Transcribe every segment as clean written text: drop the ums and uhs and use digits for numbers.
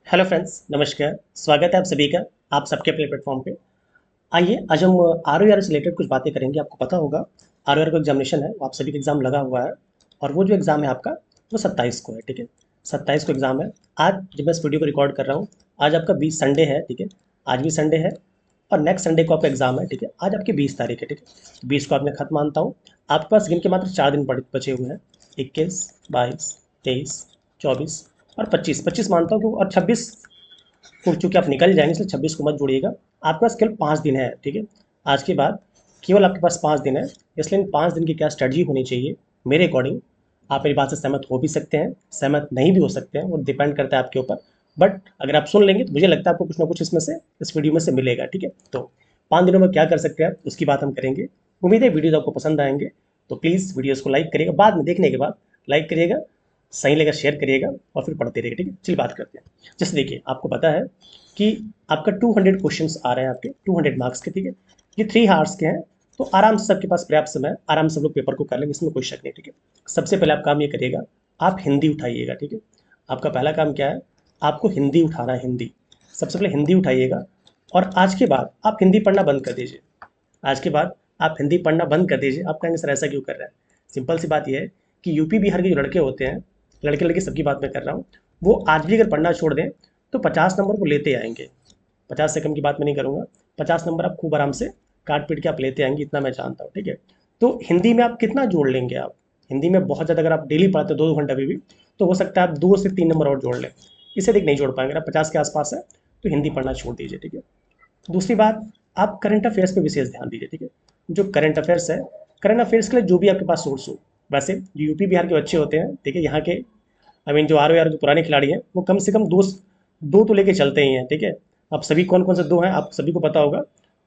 Hello friends, नमस्कार। स्वागत है आप सभी का आप सबके अपने प्लेटफॉर्म पे। आइए आज हम आर ओ आर से रिलेटेड कुछ बातें करेंगे। आपको पता होगा आर ओ आर का एग्जामिनेशन है, वो आप सभी का एग्जाम लगा हुआ है। और वो जो एग्ज़ाम है आपका, वो 27 को है। ठीक है, 27 को एग्ज़ाम है। आज जब मैं इस वीडियो को रिकॉर्ड कर रहा हूँ, आज आपका 20 संडे है। ठीक है, आज भी संडे है और नेक्स्ट संडे को आपका एग्जाम है। ठीक है, आज आपकी 20 तारीख है। ठीक है, 20 को आप मैं खत मानता हूँ। आपके पास गिन के मात्र 4 दिन बचे हुए हैं। 21, 22, 23, 24 और 25। 25 मानता हूँ क्यों, और 26 को चूंकि आप निकल जाएंगे, इसलिए 26 को मत जोड़िएगा। आपके पास केवल 5 दिन है। ठीक है, आज के बाद केवल आपके पास 5 दिन है। इसलिए इन 5 दिन की क्या स्ट्रेटजी होनी चाहिए मेरे अकॉर्डिंग। आप मेरी बात से सहमत हो भी सकते हैं, सहमत नहीं भी हो सकते हैं, वो डिपेंड करता है आपके ऊपर। बट अगर आप सुन लेंगे तो मुझे लगता है आपको कुछ ना कुछ इसमें से, इस वीडियो में से मिलेगा। ठीक है, तो 5 दिनों में क्या कर सकते हैं आप, उसकी बात हम करेंगे। उम्मीद है वीडियोज आपको पसंद आएंगे। तो प्लीज़ वीडियोज़ को लाइक करिएगा, बाद में देखने के बाद लाइक करिएगा, सही लगा शेयर करिएगा और फिर पढ़ते रहिएगा। ठीक है, चलिए बात करते हैं। जैसे देखिए, आपको पता है कि आपका 200 क्वेश्चंस आ रहे हैं, आपके 200 मार्क्स के। ठीक है, ये 3 आवर्स के हैं। तो आराम से सबके पास पर्याप्त समय है, आराम से सब लोग पेपर को कर लेंगे, इसमें कोई शक नहीं। ठीक है, सबसे पहले आप काम ये करिएगा, आप हिंदी उठाइएगा। ठीक है, आपका पहला काम क्या है, आपको हिंदी उठाना है। हिंदी सबसे पहले हिंदी उठाइएगा। और आज के बाद आप हिंदी पढ़ना बंद कर दीजिए। आज के बाद आप हिंदी पढ़ना बंद कर दीजिए। आप कहेंगे सर ऐसा क्यों कर रहे हैं। सिंपल सी बात यह है कि यूपी बिहार के जो लड़के होते हैं, लड़के लड़के सबकी बात मैं कर रहा हूँ, वो आज भी अगर पढ़ना छोड़ दें तो 50 नंबर को लेते आएंगे। 50 से कम की बात मैं नहीं करूँगा। 50 नंबर आप खूब आराम से काट पीट के आप लेते आएंगे, इतना मैं जानता हूँ। ठीक है, तो हिंदी में आप कितना जोड़ लेंगे। आप हिंदी में बहुत ज़्यादा, अगर आप डेली पढ़ते हो 2-2 घंटा भी तो हो सकता है आप 2 से 3 नंबर और जोड़ लें। इससे अधिक नहीं जोड़ पाएंगे। अगर आप 50 के आसपास है तो हिंदी पढ़ना छोड़ दीजिए। ठीक है, दूसरी बात, आप करंट अफेयर्स पे विशेष ध्यान दीजिए। ठीक है, जो करंट अफेयर्स है, करंट अफेयर्स के लिए जो भी आपके पास सोर्स हो। वैसे जो यूपी बिहार के बच्चे होते हैं, ठीक है, यहाँ के जो आर ओ आर जो पुराने खिलाड़ी हैं, वो कम से कम दो दो तो लेके चलते ही हैं। ठीक है, अब सभी कौन कौन से दो हैं आप सभी को पता होगा।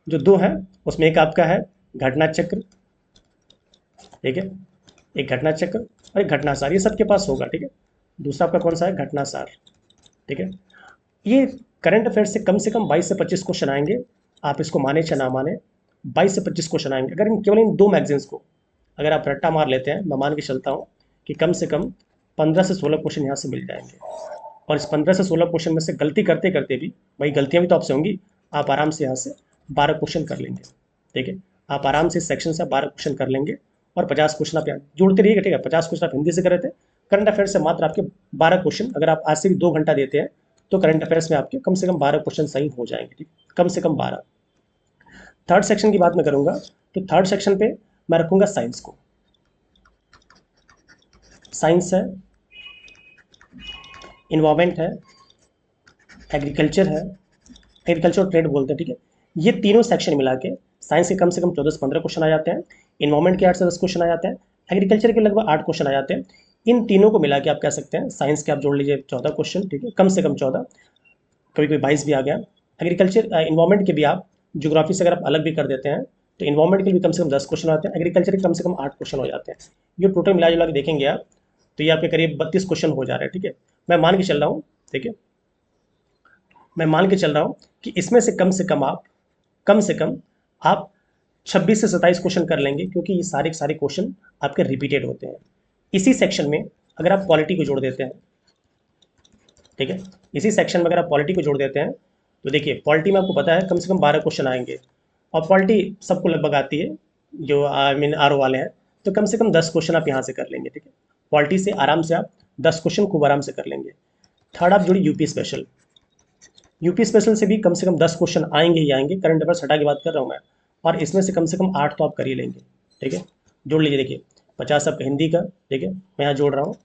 जो दो हैं उसमें एक आपका है घटना चक्र। ठीक है, एक घटना चक्र और एक घटनासार, ये सबके पास होगा। ठीक है, दूसरा आपका कौन सा है, घटनासार। ठीक है, ये करंट अफेयर से कम 22 से 25 क्वेश्चन आएंगे। आप इसको माने चाहे ना माने, 22 से 25 क्वेश्चन आएंगे। अगर इन केवल इन दो मैगजीन्स को अगर आप रट्टा मार लेते हैं, मैं मान के चलता हूँ कि कम से कम 15 से 16 क्वेश्चन यहाँ से मिल जाएंगे। और इस 15 से 16 क्वेश्चन में से गलती करते करते भी, भाई गलतियाँ भी तो आपसे होंगी, आप आराम से यहाँ से 12 क्वेश्चन कर लेंगे। ठीक है, आप आराम से इस सेक्शन से 12 क्वेश्चन कर लेंगे और 50 क्वेश्चन आप यहाँ जोड़ते रहिएगा। ठीक है, 50 क्वेश्चन आप हिंदी से कर रहे थे, करंट अफेयर से मात्र आपके 12 क्वेश्चन, अगर आप आज से भी 2 घंटा देते हैं तो करंट अफेयर्स में आपके कम से कम 12 क्वेश्चन सही हो जाएंगे। ठीक, कम से कम 12। थर्ड सेक्शन की बात मैं करूंगा तो थर्ड सेक्शन पे मैं रखूंगा साइंस को। साइंस है, इन्वायरमेंट है, एग्रीकल्चर है, एग्रीकल्चर और ट्रेड बोलते हैं। ठीक है, ये तीनों सेक्शन मिला के साइंस के कम से कम 14 से 15 क्वेश्चन आ जाते हैं, इन्वायरमेंट के 8 से 10 क्वेश्चन आ जाते हैं, एग्रीकल्चर के लगभग 8 क्वेश्चन आ जाते हैं। इन तीनों को मिला के आप कह सकते हैं, साइंस के आप जोड़ लीजिए 14 क्वेश्चन। ठीक है, कम से कम 14, कभी कभी 22 भी आ गया। एग्रीकल्चर इन्वायरमेंट के भी आप ज्योग्राफी से अगर आप अलग भी कर देते हैं तो इन्वायरमेंट के भी कम से कम 10 क्वेश्चन आते हैं, एग्रीकल्चर के कम से कम 8 क्वेश्चन हो जाते हैं। ये टोटल मिला जुला के देखेंगे आप तो ये आपके करीब 32 क्वेश्चन हो जा रहे हैं। ठीक है, मैं मान के चल रहा हूँ। ठीक है, मैं मान के चल रहा हूँ कि इसमें से कम आप कम से कम आप 26 से 27 क्वेश्चन कर लेंगे, क्योंकि ये सारे के सारे क्वेश्चन आपके रिपीटेड होते हैं। इसी सेक्शन में अगर आप पॉलिटी को जोड़ देते हैं, ठीक है, इसी सेक्शन में अगर आप पॉलिटी को जोड़ देते हैं तो देखिए, पॉलिटी में आपको पता है कम से कम 12 क्वेश्चन आएंगे। और पॉलिटी सबको लगभग आती है, जो आर ओ वाले हैं, तो कम से कम 10 क्वेश्चन आप यहाँ से कर लेंगे। ठीक है, पॉलिटी से आराम से आप 10 क्वेश्चन खूब आराम से कर लेंगे। थर्ड आप जोड़िए यूपी स्पेशल। यूपी स्पेशल से भी कम 10 क्वेश्चन आएंगे ही आएंगे, करंट अफेयर्स हटा की बात कर रहा हूँ मैं। और इसमें से कम 8 तो आप कर ही लेंगे। ठीक है, जोड़ लीजिए। देखिए, 50 आपका हिंदी का। ठीक है, मैं यहाँ जोड़ रहा हूँ,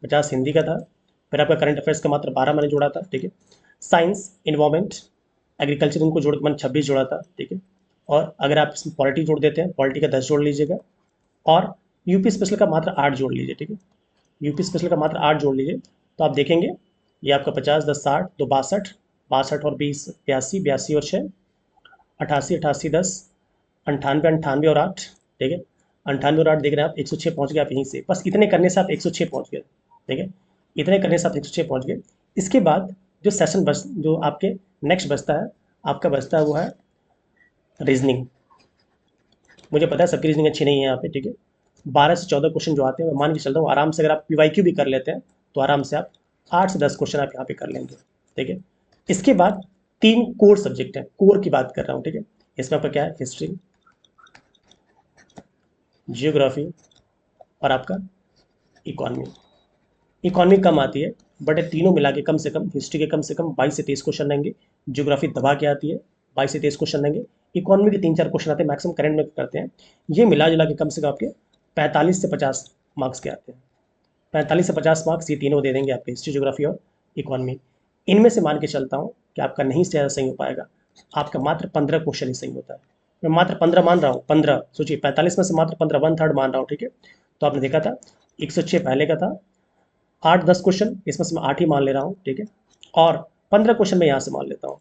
50 हिंदी का था। फिर आपका करंट अफेयर्स का मात्र 12 मैंने जोड़ा था। ठीक है, साइंस, इन्वायरमेंट, एग्रीकल्चर इनको जोड़ के मैंने 26 जोड़ा था। ठीक है, और अगर आप इसमें पॉलिटी जोड़ देते हैं, पॉलिटी का 10 जोड़ लीजिएगा। और यूपी स्पेशल का मात्र 8 जोड़ लीजिए। ठीक है, यूपी स्पेशल का मात्र 8 जोड़ लीजिए तो आप देखेंगे ये आपका 50, 10, 60, 2, 62, 62 और 20, 82, 82 और 6, 88, 88, 10, 98, 98 और 8। ठीक है, 98 और 8 देख रहे हैं आप, 106 पहुंच गए आप यहीं से। बस इतने करने से आप 106 पहुंच गए। ठीक है, इतने करने से आप 106 पहुंच गए। इसके बाद जो सेशन बच जो आपके नेक्स्ट बचता है, आपका बचता है वो है रीजनिंग। मुझे पता है सबकी रीजनिंग अच्छी नहीं है यहाँ पे। ठीक है, 12 से 14 क्वेश्चन जो आते हैं, मैं मान के चलता हूँ आराम से, अगर आप पीवाईक्यू भी कर लेते हैं तो आराम से आप 8 से 10 क्वेश्चन आप यहाँ पे कर लेंगे। ठीक है। इसके बाद 3 कोर सब्जेक्ट हैं, कोर की बात कर रहा हूँ, ठीक है। इसमें आपका क्या है, हिस्ट्री, जियोग्राफी और आपका इकोनॉमी। इकोनॉमी कम आती है, बट ये तीनों मिला के कम से कम, हिस्ट्री के कम से कम 22 से 23 क्वेश्चन रहेंगे, ज्योग्राफी दबा के आती है, 22 से 23 क्वेश्चन रहेंगे, इकोनॉमी के 3-4 क्वेश्चन आते हैं, मैक्सिमम करंट में करते हैं। ये मिला जुला के कम से कम आपके 45 से 50 मार्क्स के आते हैं। 45 से 50 मार्क्स ये तीनों दे देंगे आपके, हिस्ट्री, ज्योग्राफी और इकोनॉमी। इनमें से मान के चलता हूँ कि आपका नहीं से ज़्यादा सही हो पाएगा, आपका मात्र 15 क्वेश्चन ही सही होता है। मैं मात्र 15 मान रहा हूँ, 15 सोचिए, 45 में से मात्र 15, 1/3 मान रहा हूँ, ठीक है। तो आपने देखा था 106 पहले का था, 8-10 क्वेश्चन इसमें से मैं 8 ही मान ले रहा हूँ, ठीक है। और 15 क्वेश्चन मैं यहाँ से मान लेता हूँ।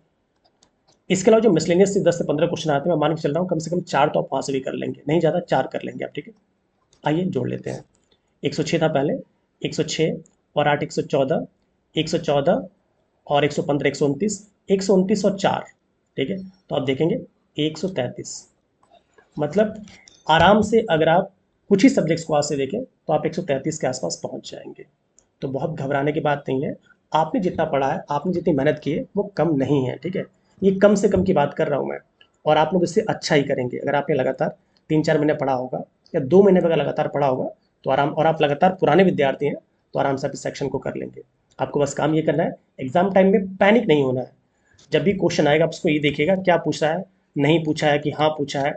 इसके अलावा जो मिसलेनियस से 10 से 15 क्वेश्चन आते हैं, मैं मान के चल रहा हूँ कम से कम 4 तो आप वहाँ से भी कर लेंगे, नहीं ज़्यादा 4 कर लेंगे आप, ठीक है। आइए जोड़ लेते हैं। 106 था पहले, 106 और 8 114, 114 और 115 129, 129 और 4, ठीक है। तो आप देखेंगे 133, मतलब आराम से अगर आप कुछ ही सब्जेक्ट्स को आज से देखें तो आप 133 के आसपास पहुंच जाएंगे। तो बहुत घबराने की बात नहीं है। आपने जितना पढ़ा है, आपने जितनी मेहनत की है, वो कम नहीं है, ठीक है। ये कम से कम की बात कर रहा हूँ मैं, और आप लोग इससे अच्छा ही करेंगे अगर आपने लगातार 3-4 महीने पढ़ा होगा या 2 महीने अगर लगातार पढ़ा होगा तो आराम, और आप लगातार पुराने विद्यार्थी हैं तो आराम से आप इस सेक्शन को कर लेंगे। आपको बस काम ये करना है, एग्जाम टाइम में पैनिक नहीं होना है। जब भी क्वेश्चन आएगा आप उसको ये देखिएगा क्या पूछा है, नहीं पूछा है कि हाँ पूछा है।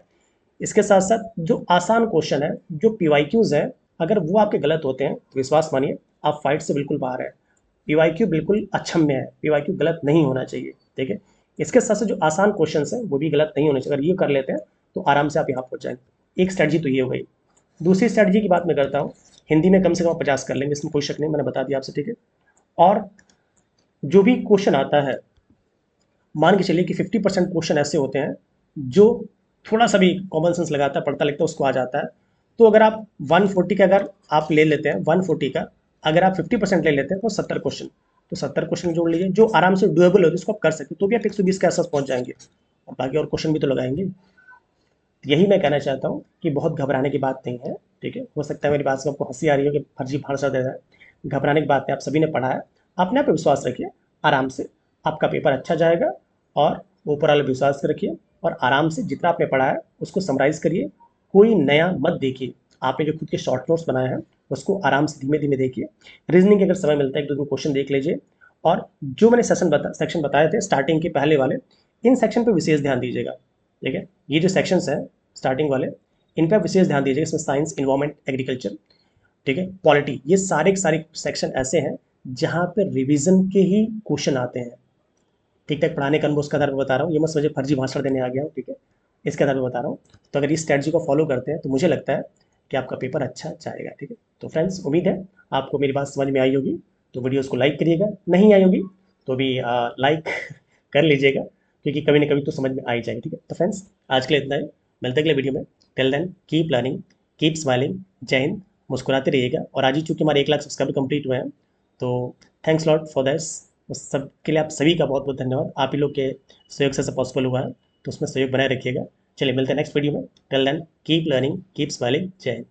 इसके साथ साथ जो आसान क्वेश्चन है, जो पीवाईक्यूज है, अगर वो आपके गलत होते हैं तो विश्वास मानिए आप फाइट से बिल्कुल बाहर है। पीवाईक्यू बिल्कुल अक्षम्य है, पीवाईक्यू गलत नहीं होना चाहिए, ठीक है। इसके साथ साथ जो आसान क्वेश्चन है वो भी गलत नहीं होने चाहिए। अगर ये कर लेते हैं तो आराम से आप यहाँ पहुँच जाएंगे। एक स्ट्रेटजी तो ये हो गई। दूसरी स्ट्रेटजी की बात मैं करता हूँ, हिंदी में कम से कम 50 कर लेंगे, इसमें कोई शक नहीं, मैंने बता दिया आपसे, ठीक है। और जो भी क्वेश्चन आता है, मान के चलिए कि 50% क्वेश्चन ऐसे होते हैं जो थोड़ा सा भी कॉमन सेंस लगाता है, पढ़ता लिखता है, उसको आ जाता है। तो अगर आप 140 का अगर आप ले लेते हैं, 140 का अगर आप 50% ले लेते हैं तो 70 क्वेश्चन, तो 70 क्वेश्चन जोड़ लीजिए जो आराम से डुएबल होते हैं, उसको आप कर सकते, तो भी आप 120 के आसपास पहुंच जाएंगे, और बाकी और क्वेश्चन भी तो लगाएंगे। यही मैं कहना चाहता हूँ कि बहुत घबराने की बात नहीं है, ठीक है। हो सकता है मेरी बात से आपको हंसी आ रही हो कि फर्जी भाषा दे रहा है, घबराने की बात है, आप सभी ने पढ़ा है, अपने आप पे विश्वास रखिए, आराम से आपका पेपर अच्छा जाएगा। और ऊपर वाले विश्वास रखिए, और आराम से जितना आपने पढ़ा है उसको समराइज करिए, कोई नया मत देखिए। आपने जो खुद के शॉर्ट नोट्स बनाए हैं उसको आराम से धीमे धीमे देखिए। रीजनिंग के अगर समय मिलता है 1-2 क्वेश्चन देख लीजिए, और जो मैंने सेक्शन बताए थे स्टार्टिंग के पहले वाले, इन सेक्शन पर विशेष ध्यान दीजिएगा, ठीक है। ये जो सेक्शंस हैं स्टार्टिंग वाले, इन पर विशेष ध्यान दीजिएगा। इसमें साइंस, इन्वायरमेंट, एग्रीकल्चर, ठीक है, पॉलिटी, ये सारे के सारे सेक्शन ऐसे हैं जहाँ पे रिवीजन के ही क्वेश्चन आते हैं। ठीक ठाक पढ़ाने का अनुभव उसके आधार पर बता रहा हूँ, ये मत समझे फर्जी भाषण देने आ गया हूँ, ठीक है। इसके आधार पर बता रहा हूँ। तो अगर इस स्ट्रेटजी को फॉलो करते हैं तो मुझे लगता है कि आपका पेपर अच्छा जाएगा, ठीक है। तो फ्रेंड्स, उम्मीद है आपको मेरी बात समझ में आई होगी। तो वीडियोज़ को लाइक करिएगा, नहीं आई होगी तो भी लाइक कर लीजिएगा, क्योंकि कभी ना कभी तो समझ में आ ही जाएगी, ठीक है। तो फ्रेंड्स, आज के लिए इतना ही, मिलते हैं अगले वीडियो में। Till then keep learning, keep smiling. Jai Hind. मुस्कुराते रहिएगा। और आज ही चूंकि हमारे 1 लाख सब्सक्राइबर कंप्लीट हुए हैं, तो थैंक्स लॉट फॉर दिस। उस सब के लिए आप सभी का बहुत बहुत धन्यवाद। आप ही लोग के सहयोग से सब पॉसिबल हुआ है, तो उसमें सहयोग बनाए रखिएगा। चलिए मिलते हैं नेक्स्ट वीडियो में। Till then keep learning, keep smiling. Jai Hind.